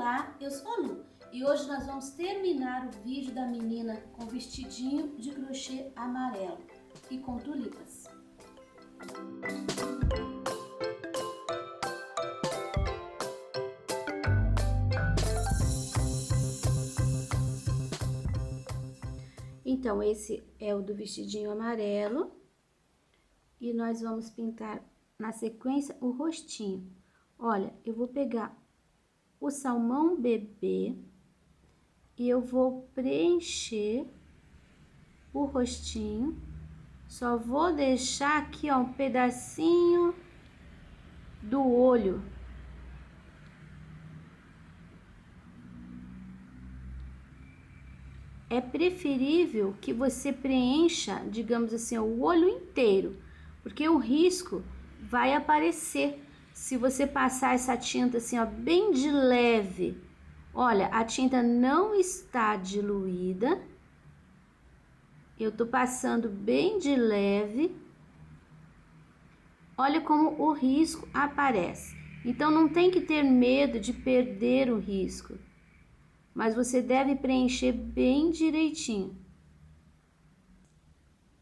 Olá, eu sou a Lu e hoje nós vamos terminar o vídeo da menina com vestidinho de crochê amarelo e com tulipas. Então, esse é o do vestidinho amarelo e nós vamos pintar na sequência o rostinho. Olha, eu vou pegar o salmão bebê e eu vou preencher o rostinho. Só vou deixar aqui, ó, um pedacinho do olho. É preferível que você preencha, digamos assim, o olho inteiro, porque o risco vai aparecer se você passar essa tinta assim, ó, bem de leve. Olha, a tinta não está diluída. Eu tô passando bem de leve. Olha como o risco aparece. Então, não tem que ter medo de perder o risco, mas você deve preencher bem direitinho.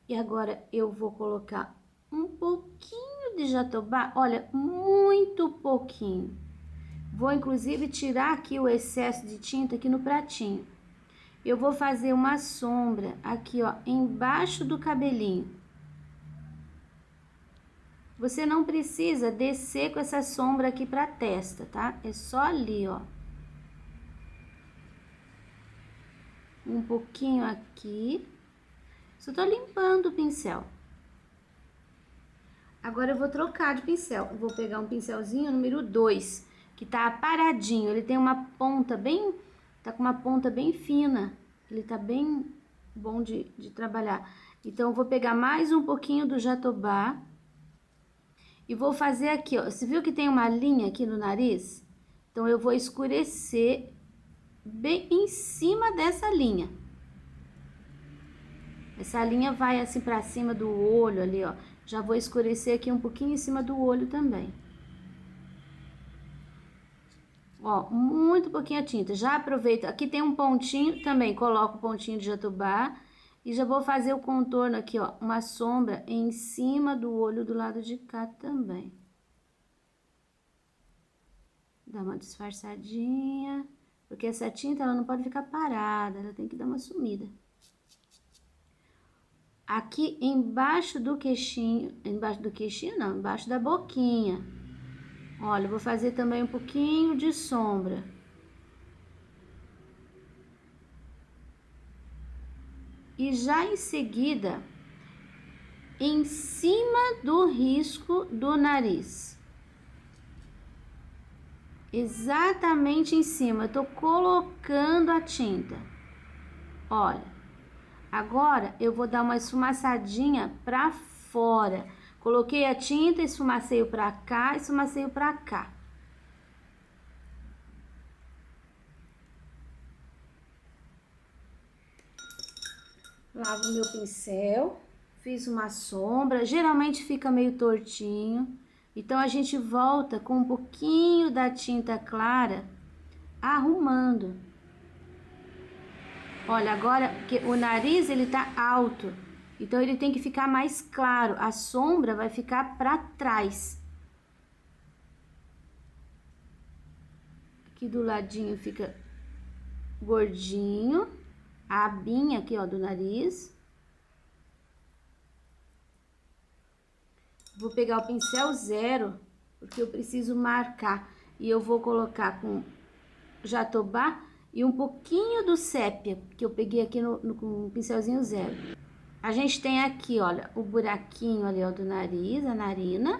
E agora eu vou colocar um pouquinho de jatobá, olha, muito pouquinho. Vou inclusive tirar aqui o excesso de tinta aqui no pratinho. Eu vou fazer uma sombra aqui, ó, embaixo do cabelinho. Você não precisa descer com essa sombra aqui pra testa, tá? É só ali, ó. Um pouquinho aqui. Só tô limpando o pincel. Agora eu vou trocar de pincel. Eu vou pegar um pincelzinho número 2, que tá paradinho. Ele tem uma ponta bem... Tá com uma ponta bem fina. Ele tá bem bom de trabalhar. Então, eu vou pegar mais um pouquinho do jatobá. E vou fazer aqui, ó. Você viu que tem uma linha aqui no nariz? Então, eu vou escurecer bem em cima dessa linha. Essa linha vai assim pra cima do olho ali, ó. Já vou escurecer aqui um pouquinho em cima do olho também. Ó, muito pouquinho a tinta. Já aproveita, aqui tem um pontinho, também coloco o pontinho de jatobá. E já vou fazer o contorno aqui, ó, uma sombra em cima do olho do lado de cá também. Dá uma disfarçadinha, porque essa tinta, ela não pode ficar parada, ela tem que dar uma sumida. Aqui embaixo do queixinho não, embaixo da boquinha. Olha, eu vou fazer também um pouquinho de sombra. E já em seguida, em cima do risco do nariz. Exatamente em cima, eu tô colocando a tinta. Olha, agora eu vou dar uma esfumaçadinha pra fora. Coloquei a tinta, esfumaceio pra cá, esfumaceio pra cá. Lavo meu pincel, fiz uma sombra, geralmente fica meio tortinho. Então, a gente volta com um pouquinho da tinta clara, arrumando. Olha, agora que o nariz, ele tá alto, então ele tem que ficar mais claro. A sombra vai ficar pra trás. Aqui do ladinho fica gordinho, a abinha aqui, ó, do nariz. Vou pegar o pincel 0, porque eu preciso marcar. E eu vou colocar com jatobá e um pouquinho do sépia, que eu peguei aqui com o pincelzinho 0. A gente tem aqui, olha, o buraquinho ali, ó, do nariz, a narina.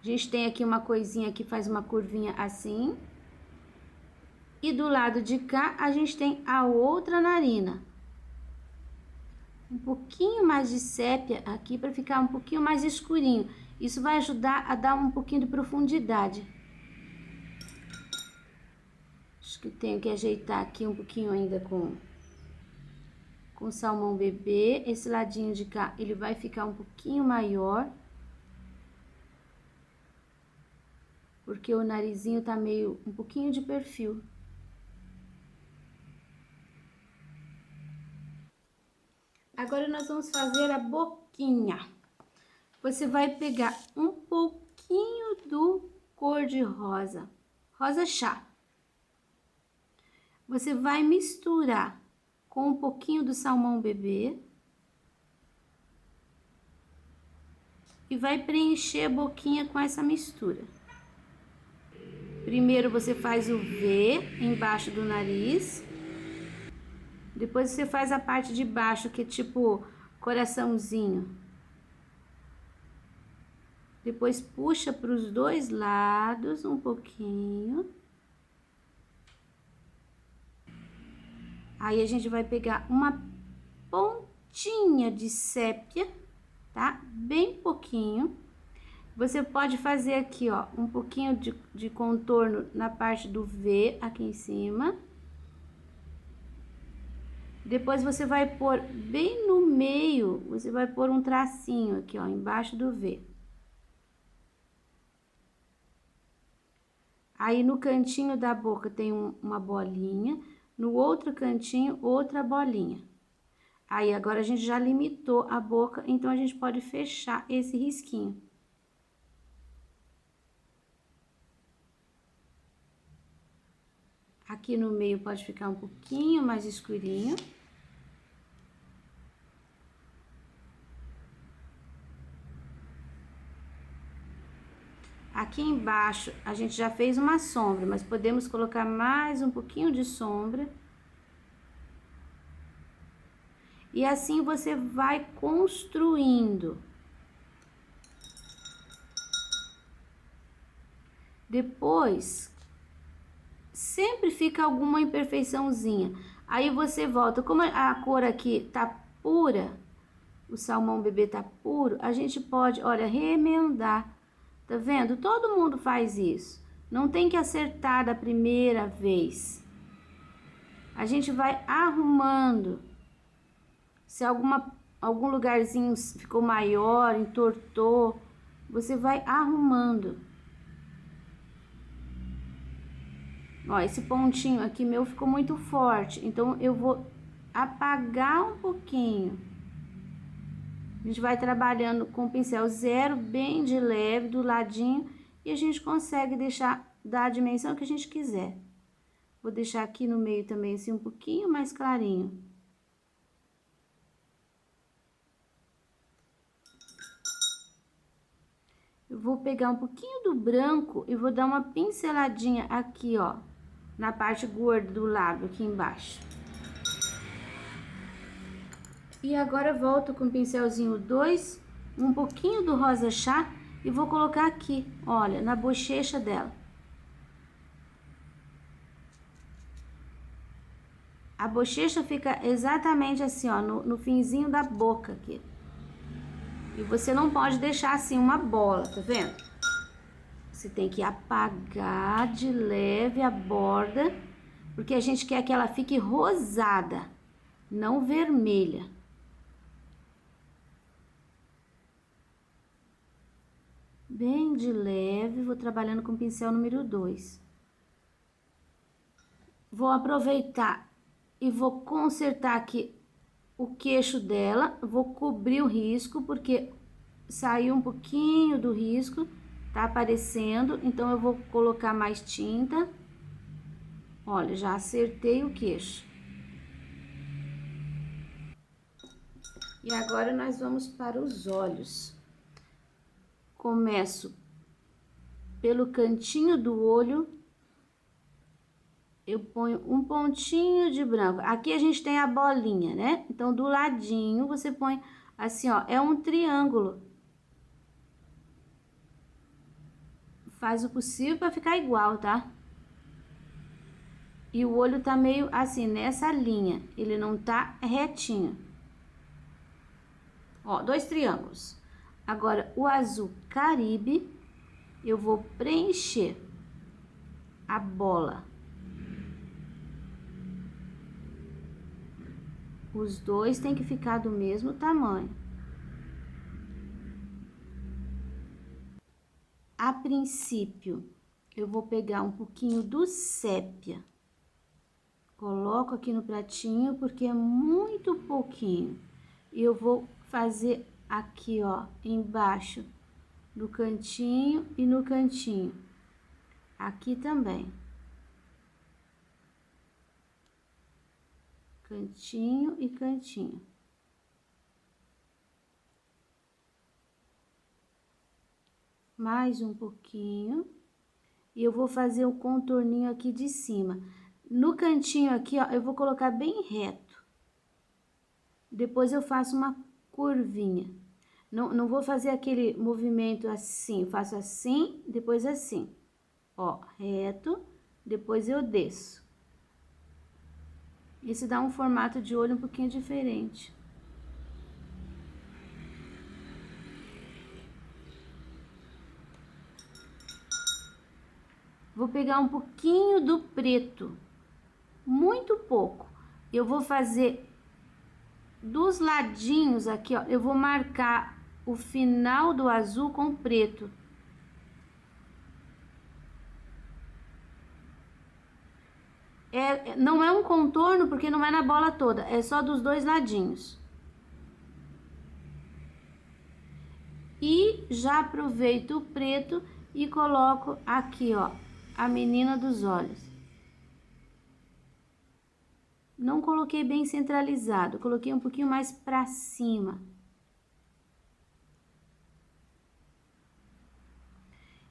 A gente tem aqui uma coisinha que faz uma curvinha assim. E do lado de cá, a gente tem a outra narina. Um pouquinho mais de sépia aqui para ficar um pouquinho mais escurinho. Isso vai ajudar a dar um pouquinho de profundidade. Acho que tenho que ajeitar aqui um pouquinho ainda com salmão bebê. Esse ladinho de cá, ele vai ficar um pouquinho maior. Porque o narizinho tá meio, um pouquinho de perfil. Agora nós vamos fazer a boquinha. Você vai pegar um pouquinho do cor de rosa, rosa chá. Você vai misturar com um pouquinho do salmão bebê e vai preencher a boquinha com essa mistura. Primeiro você faz o V embaixo do nariz. Depois você faz a parte de baixo, que é tipo coraçãozinho. Depois puxa para os dois lados um pouquinho. Aí a gente vai pegar uma pontinha de sépia, tá? Bem pouquinho. Você pode fazer aqui, ó, um pouquinho de contorno na parte do V aqui em cima. Depois você vai pôr bem no meio, você vai pôr um tracinho aqui, ó, embaixo do V. Aí no cantinho da boca tem uma bolinha, no outro cantinho outra bolinha. Aí agora a gente já limitou a boca, então a gente pode fechar esse risquinho. Aqui no meio pode ficar um pouquinho mais escurinho. Aqui embaixo a gente já fez uma sombra, mas podemos colocar mais um pouquinho de sombra. E assim você vai construindo. Depois, sempre fica alguma imperfeiçãozinha. Aí você volta, como a cor aqui tá pura, o salmão bebê tá puro, a gente pode, olha, remendar. Tá vendo? Todo mundo faz isso. Não tem que acertar da primeira vez. A gente vai arrumando. Se algum lugarzinho ficou maior, entortou, você vai arrumando. Ó, esse pontinho aqui meu ficou muito forte, então eu vou apagar um pouquinho. A gente vai trabalhando com o pincel zero, bem de leve, do ladinho, e a gente consegue dar a dimensão que a gente quiser. Vou deixar aqui no meio também, assim, um pouquinho mais clarinho. Eu vou pegar um pouquinho do branco e vou dar uma pinceladinha aqui, ó, na parte gorda do lábio, aqui embaixo. E agora eu volto com o pincelzinho 2, um pouquinho do rosa chá e vou colocar aqui, olha, na bochecha dela. A bochecha fica exatamente assim, ó, no finzinho da boca aqui. E você não pode deixar assim uma bola, tá vendo? Você tem que apagar de leve a borda, porque a gente quer que ela fique rosada, não vermelha. Bem de leve, vou trabalhando com o pincel número 2. Vou aproveitar e vou consertar aqui o queixo dela, vou cobrir o risco, porque saiu um pouquinho do risco, tá aparecendo, então eu vou colocar mais tinta. Olha, já acertei o queixo. E agora nós vamos para os olhos. Começo pelo cantinho do olho, eu ponho um pontinho de branco. Aqui a gente tem a bolinha, né? Então, do ladinho, você põe assim, ó, é um triângulo. Faz o possível para ficar igual, tá? E o olho tá meio assim, nessa linha, ele não tá retinho. Ó, 2 triângulos. Agora, o azul Caribe, eu vou preencher a bola. Os dois tem que ficar do mesmo tamanho. A princípio, eu vou pegar um pouquinho do sépia. Coloco aqui no pratinho, porque é muito pouquinho. E eu vou fazer aqui, ó, embaixo, no cantinho e no cantinho. Aqui também. Cantinho e cantinho. Mais um pouquinho. E eu vou fazer o contorninho aqui de cima. No cantinho aqui, ó, eu vou colocar bem reto. Depois eu faço uma curvinha. Não vou fazer aquele movimento assim, eu faço assim, depois assim. Ó, reto, depois eu desço. Esse dá um formato de olho um pouquinho diferente. Vou pegar um pouquinho do preto, muito pouco. Eu vou fazer dos ladinhos aqui, ó, eu vou marcar o final do azul com preto. Não é um contorno porque não é na bola toda, é só dos dois ladinhos. E já aproveito o preto e coloco aqui, ó, a menina dos olhos. Não coloquei bem centralizado, coloquei um pouquinho mais pra cima.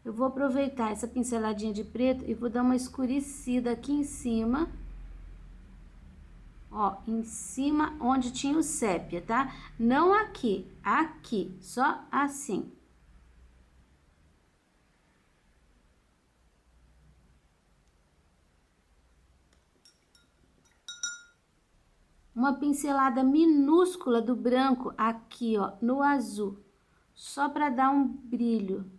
Eu vou aproveitar essa pinceladinha de preto e vou dar uma escurecida aqui em cima. Ó, em cima onde tinha o sépia, tá? Não aqui, aqui, só assim. Uma pincelada minúscula do branco aqui, ó, no azul, só para dar um brilho.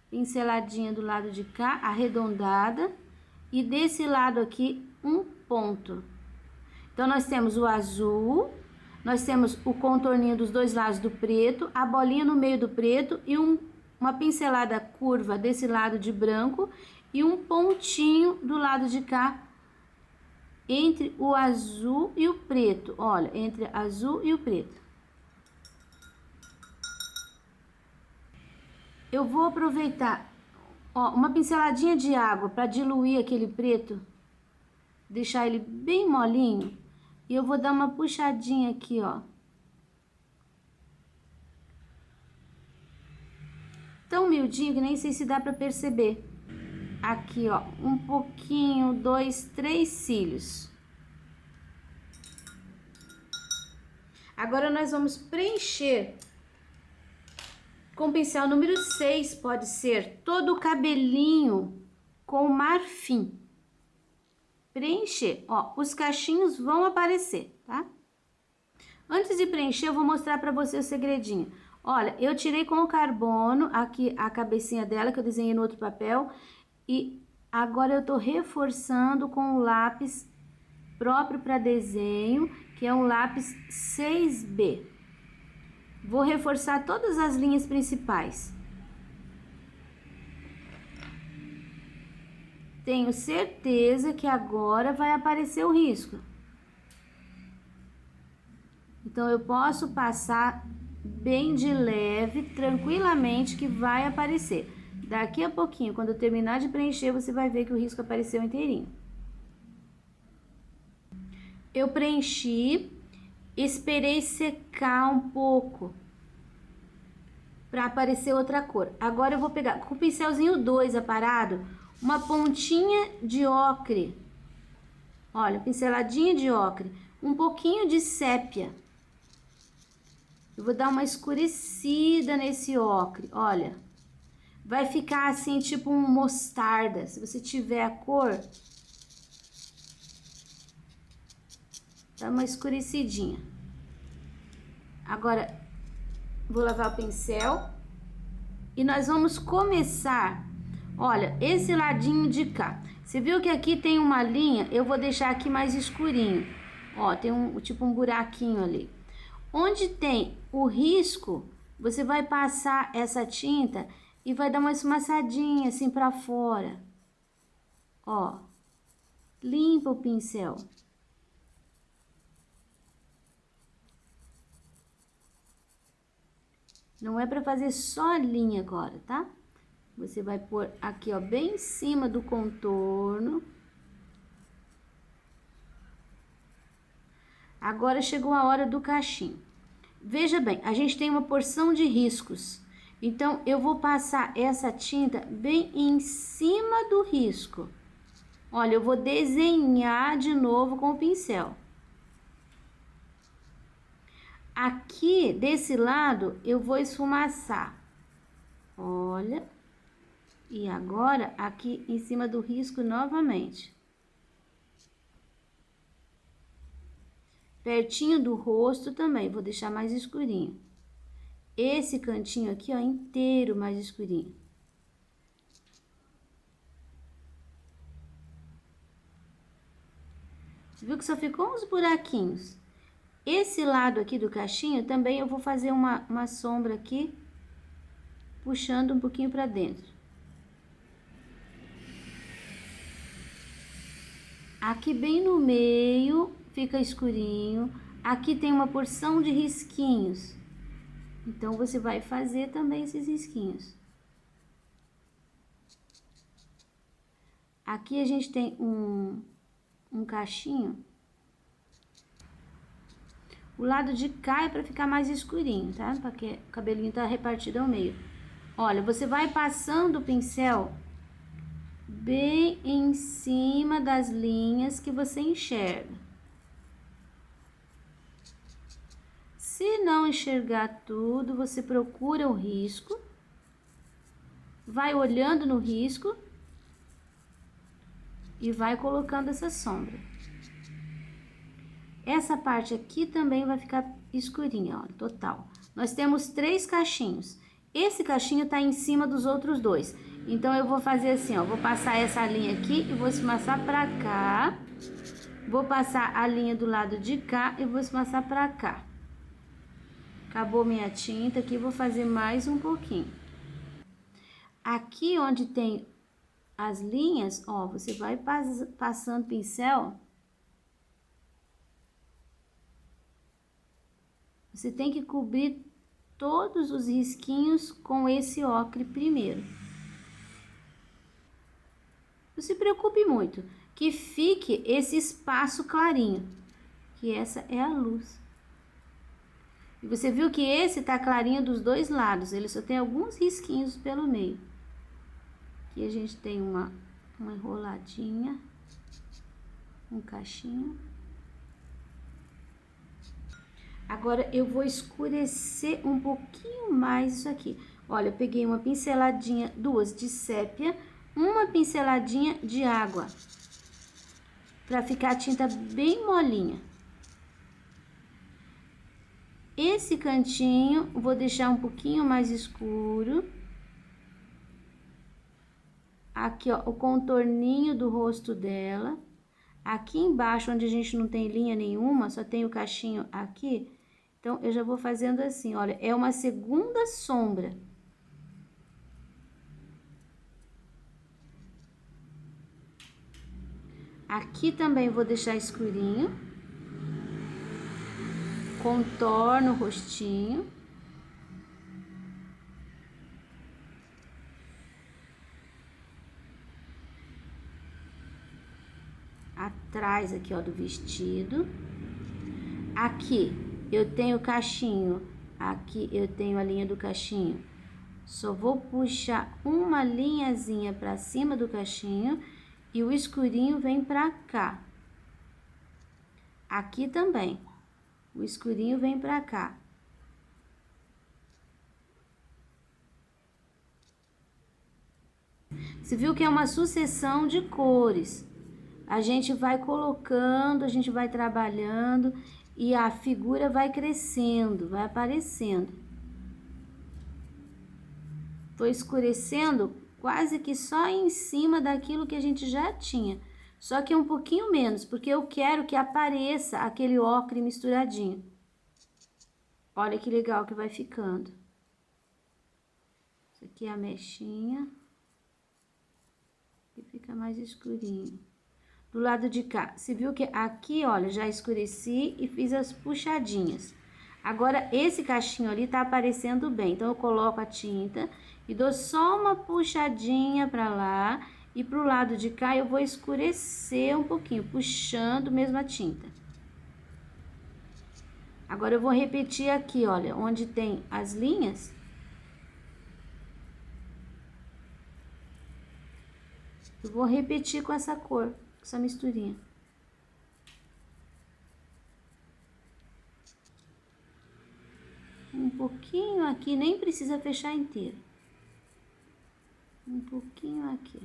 Pinceladinha do lado de cá, arredondada, e desse lado aqui, um ponto. Então, nós temos o azul, nós temos o contorninho dos dois lados do preto, a bolinha no meio do preto e uma pincelada curva desse lado de branco e um pontinho do lado de cá, entre o azul e o preto. Olha, entre azul e o preto. Eu vou aproveitar, ó, uma pinceladinha de água para diluir aquele preto, deixar ele bem molinho, e eu vou dar uma puxadinha aqui, ó. Tão miudinho que nem sei se dá para perceber. Aqui, ó, um pouquinho, 2, 3 cílios. Agora nós vamos preencher com o pincel número 6, pode ser, todo o cabelinho com marfim. Preencher, ó, os cachinhos vão aparecer, tá? Antes de preencher, eu vou mostrar pra você o segredinho. Olha, eu tirei com o carbono aqui a cabecinha dela, que eu desenhei no outro papel, e agora eu tô reforçando com o lápis próprio para desenho, que é um lápis 6B. Vou reforçar todas as linhas principais. Tenho certeza que agora vai aparecer o risco. Então, eu posso passar bem de leve, tranquilamente, que vai aparecer. Daqui a pouquinho, quando eu terminar de preencher, você vai ver que o risco apareceu inteirinho. Eu preenchi, esperei secar um pouco para aparecer outra cor. Agora eu vou pegar com o pincelzinho 2 aparado, uma pontinha de ocre. Olha, pinceladinha de ocre, um pouquinho de sépia. Eu vou dar uma escurecida nesse ocre, olha. Vai ficar assim, tipo um mostarda. Se você tiver a cor, dá uma escurecidinha. Agora, vou lavar o pincel e nós vamos começar. Olha, esse ladinho de cá. Você viu que aqui tem uma linha? Eu vou deixar aqui mais escurinho. Ó, tem tipo um buraquinho ali. Onde tem o risco, você vai passar essa tinta e vai dar uma esmaçadinha assim pra fora. Ó, limpa o pincel. Não é para fazer só a linha agora, tá? Você vai pôr aqui, ó, bem em cima do contorno. Agora chegou a hora do cachinho. Veja bem, a gente tem uma porção de riscos. Então, eu vou passar essa tinta bem em cima do risco. Olha, eu vou desenhar de novo com o pincel. Aqui, desse lado, eu vou esfumaçar. Olha. E agora, aqui em cima do risco novamente. Pertinho do rosto também, vou deixar mais escurinho. Esse cantinho aqui, ó, inteiro mais escurinho. Você viu que só ficou uns buraquinhos? Esse lado aqui do cachinho também eu vou fazer uma sombra aqui, puxando um pouquinho pra dentro. Aqui bem no meio fica escurinho. Aqui tem uma porção de risquinhos. Então, você vai fazer também esses risquinhos. Aqui a gente tem um cachinho. O lado de cá é pra ficar mais escurinho, tá? Porque o cabelinho tá repartido ao meio. Olha, você vai passando o pincel bem em cima das linhas que você enxerga. Se não enxergar tudo, você procura o risco, vai olhando no risco e vai colocando essa sombra. Essa parte aqui também vai ficar escurinha, ó, total. Nós temos 3 cachinhos. Esse cachinho tá em cima dos outros 2. Então, eu vou fazer assim, ó, vou passar essa linha aqui e vou esfumaçar pra cá. Vou passar a linha do lado de cá e vou esfumaçar pra cá. Acabou minha tinta aqui, vou fazer mais um pouquinho. Aqui onde tem as linhas, ó, você vai passando pincel. Você tem que cobrir todos os risquinhos com esse ocre primeiro. Não se preocupe muito, que fique esse espaço clarinho, que essa é a luz. E você viu que esse tá clarinho dos dois lados, ele só tem alguns risquinhos pelo meio. Aqui a gente tem uma enroladinha, um cachinho. Agora, eu vou escurecer um pouquinho mais isso aqui. Olha, eu peguei uma pinceladinha, 2 de sépia, uma pinceladinha de água, pra ficar a tinta bem molinha. Esse cantinho, vou deixar um pouquinho mais escuro. Aqui, ó, o contorninho do rosto dela. Aqui embaixo, onde a gente não tem linha nenhuma, só tem o cachinho aqui. Então, eu já vou fazendo assim, olha, é uma segunda sombra. Aqui também vou deixar escurinho. Contorno o rostinho. Atrás aqui, ó, do vestido. Aqui eu tenho o cachinho, aqui eu tenho a linha do cachinho. Só vou puxar uma linhazinha pra cima do cachinho e o escurinho vem pra cá. Aqui também, o escurinho vem pra cá. Você viu que é uma sucessão de cores. A gente vai colocando, a gente vai trabalhando e a figura vai crescendo, vai aparecendo. Tô escurecendo quase que só em cima daquilo que a gente já tinha. Só que um pouquinho menos, porque eu quero que apareça aquele ocre misturadinho. Olha que legal que vai ficando. Isso aqui é a mechinha. E fica mais escurinho. Do lado de cá, você viu que aqui, olha, já escureci e fiz as puxadinhas. Agora, esse cachinho ali tá aparecendo bem. Então, eu coloco a tinta e dou só uma puxadinha pra lá. E pro lado de cá, eu vou escurecer um pouquinho, puxando mesmo a tinta. Agora, eu vou repetir aqui, olha, onde tem as linhas. Eu vou repetir com essa cor, com essa misturinha. Um pouquinho aqui, nem precisa fechar inteiro. Um pouquinho aqui.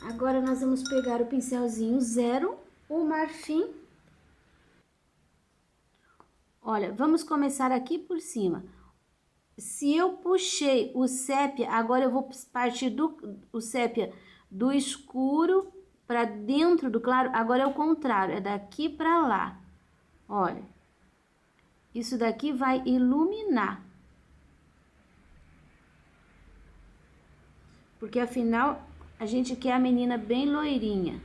Agora, nós vamos pegar o pincelzinho 0, o marfim. Olha, vamos começar aqui por cima. Se eu puxei o sépia, agora eu vou partir o sépia do escuro para dentro do claro. Agora é o contrário, é daqui para lá. Olha, isso daqui vai iluminar. Porque afinal, a gente quer a menina bem loirinha.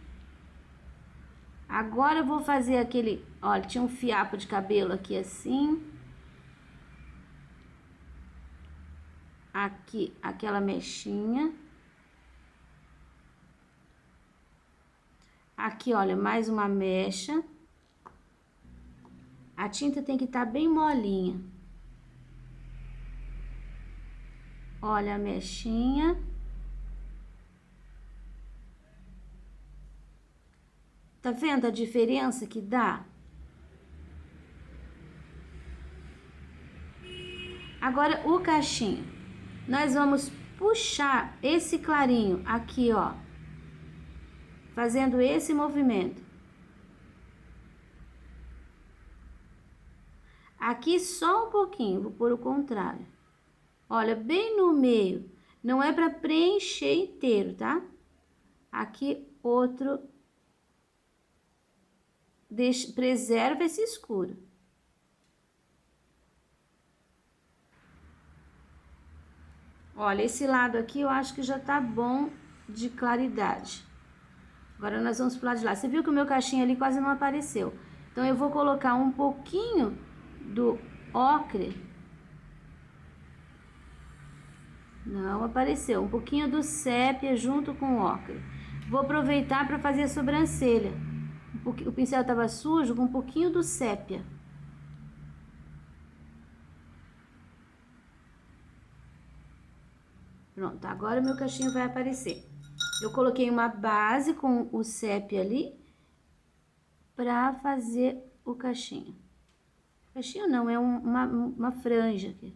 Agora eu vou fazer aquele, olha, tinha um fiapo de cabelo aqui assim. Aqui, aquela mechinha. Aqui, olha, mais uma mecha. A tinta tem que estar bem molinha. Olha a mechinha. Tá vendo a diferença que dá? Agora, o cachinho. Nós vamos puxar esse clarinho aqui, ó. Fazendo esse movimento. Aqui só um pouquinho, vou pôr o contrário. Olha, bem no meio. Não é para preencher inteiro, tá? Aqui, outro. Preserva esse escuro. Olha, esse lado aqui eu acho que já tá bom de claridade. Agora, nós vamos pro lado de lá. Você viu que o meu cachinho ali quase não apareceu. Então, eu vou colocar um pouquinho do ocre. Não apareceu. Um pouquinho do sépia junto com o ocre. Vou aproveitar para fazer a sobrancelha. O pincel estava sujo, com um pouquinho do sépia. Pronto, agora o meu cachinho vai aparecer. Eu coloquei uma base com o sépia ali pra fazer o cachinho. Cachinho não, é uma franja aqui.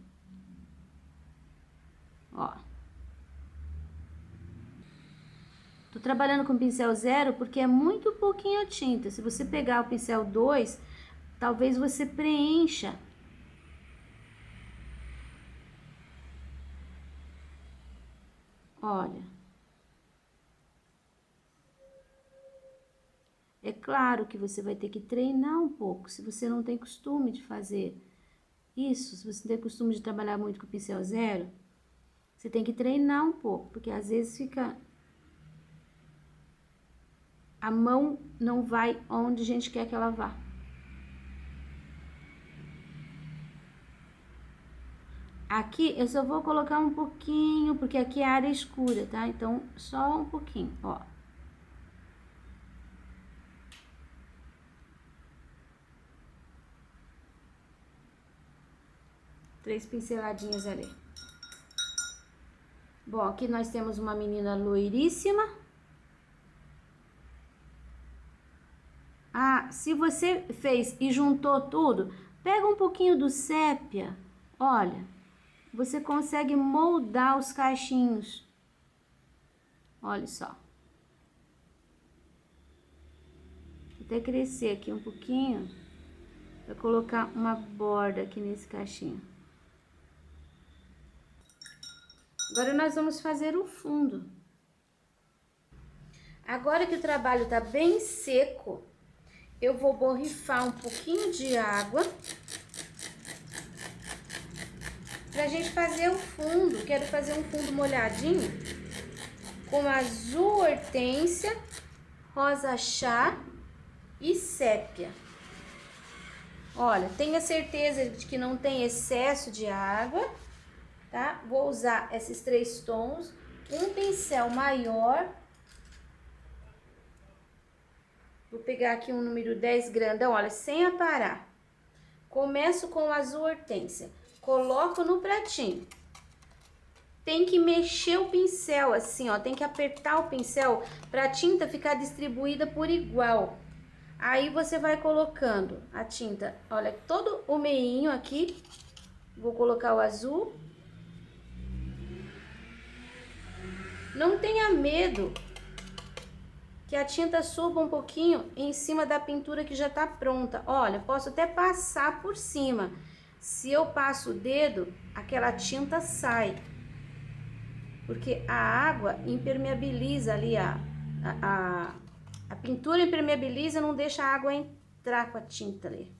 Ó. Tô trabalhando com pincel 0 porque é muito pouquinha tinta. Se você pegar o pincel 2, talvez você preencha. Olha. É claro que você vai ter que treinar um pouco, se você não tem costume de fazer isso, se você não tem costume de trabalhar muito com pincel 0, você tem que treinar um pouco, porque às vezes fica... A mão não vai onde a gente quer que ela vá. Aqui eu só vou colocar um pouquinho, porque aqui é área escura, tá? Então, só um pouquinho, ó. Três pinceladinhas ali. Bom, aqui nós temos uma menina loiríssima. Ah, se você fez e juntou tudo, pega um pouquinho do sépia, olha, você consegue moldar os cachinhos. Olha só. Vou até crescer aqui um pouquinho, para colocar uma borda aqui nesse cachinho. Agora, nós vamos fazer o fundo. Agora que o trabalho tá bem seco, eu vou borrifar um pouquinho de água pra gente fazer o fundo. Quero fazer um fundo molhadinho com azul hortênsia, rosa chá e sépia. Olha, tenha certeza de que não tem excesso de água, tá? Vou usar esses 3 tons, um pincel maior. Vou pegar aqui um número 10 grandão, olha, sem aparar. Começo com o azul hortênsia, coloco no pratinho. Tem que mexer o pincel assim, ó, tem que apertar o pincel para a tinta ficar distribuída por igual. Aí você vai colocando a tinta, olha, todo o meinho aqui. Vou colocar o azul. Não tenha medo que a tinta suba um pouquinho em cima da pintura que já tá pronta. Olha, posso até passar por cima. Se eu passo o dedo, aquela tinta sai. Porque a água impermeabiliza ali, a pintura impermeabiliza, não deixa a água entrar com a tinta ali.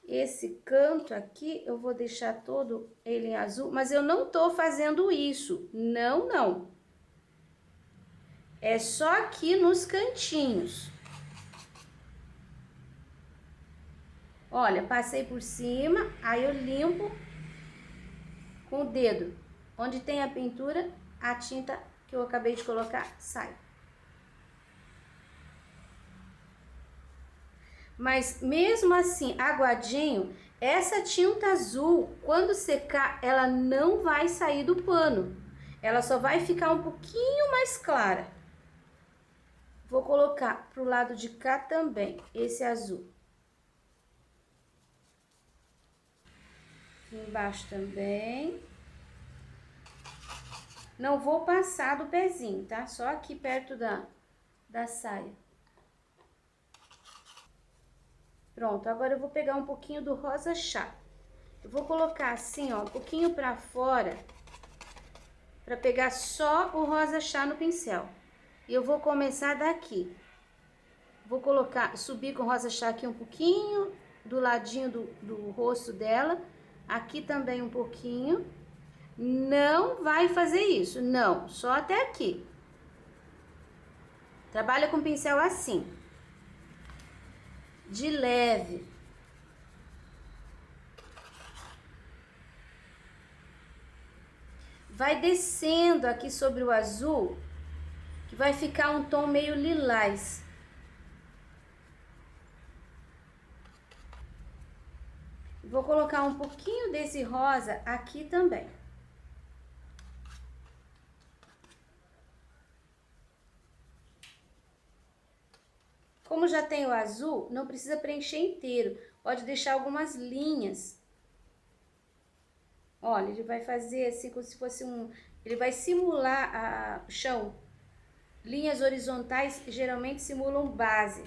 Esse canto aqui eu vou deixar todo ele em azul, mas eu não tô fazendo isso, não. É só aqui nos cantinhos. Olha, passei por cima, aí eu limpo com o dedo. Onde tem a pintura, a tinta que eu acabei de colocar sai. Mas mesmo assim, aguadinho, essa tinta azul, quando secar, ela não vai sair do pano. Ela só vai ficar um pouquinho mais clara. Vou colocar pro lado de cá também, esse azul. Aqui embaixo também. Não vou passar do pezinho, tá? Só aqui perto da saia. Pronto, agora eu vou pegar um pouquinho do rosa chá. Eu vou colocar assim, ó, um pouquinho pra fora, pra pegar só o rosa chá no pincel. E eu vou começar daqui. Vou colocar, subir com o rosa chá aqui um pouquinho, do ladinho do rosto dela. Aqui também um pouquinho. Não vai fazer isso, não, só até aqui. Trabalha com pincel assim, de leve. Vai descendo aqui sobre o azul, que vai ficar um tom meio lilás. Vou colocar um pouquinho desse rosa aqui também. Como já tem o azul, não precisa preencher inteiro, pode deixar algumas linhas. Olha, ele vai fazer assim como se fosse ele vai simular o chão. Linhas horizontais geralmente simulam base.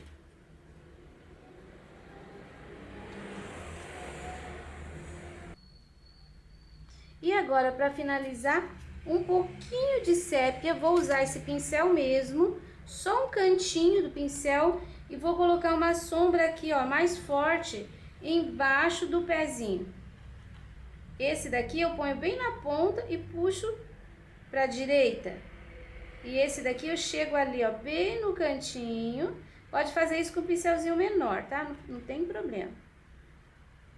E agora, para finalizar, um pouquinho de sépia, vou usar esse pincel mesmo, só um cantinho do pincel, e vou colocar uma sombra aqui, ó, mais forte, embaixo do pezinho. Esse daqui eu ponho bem na ponta e puxo para a direita. E esse daqui eu chego ali, ó, bem no cantinho. Pode fazer isso com um pincelzinho menor, tá? Não tem problema.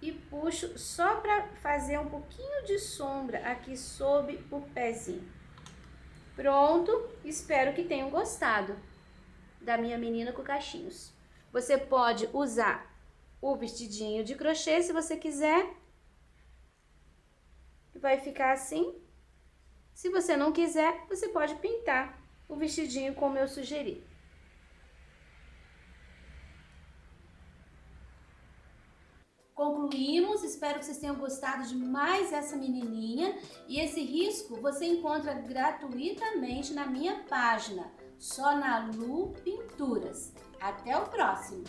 E puxo só para fazer um pouquinho de sombra aqui sob o pezinho. Pronto, espero que tenham gostado da minha menina com cachinhos. Você pode usar o vestidinho de crochê se você quiser. Vai ficar assim. Se você não quiser, você pode pintar o vestidinho como eu sugeri. Concluímos, espero que vocês tenham gostado de mais essa menininha. E esse risco você encontra gratuitamente na minha página, só na Lu Pinturas. Até o próximo!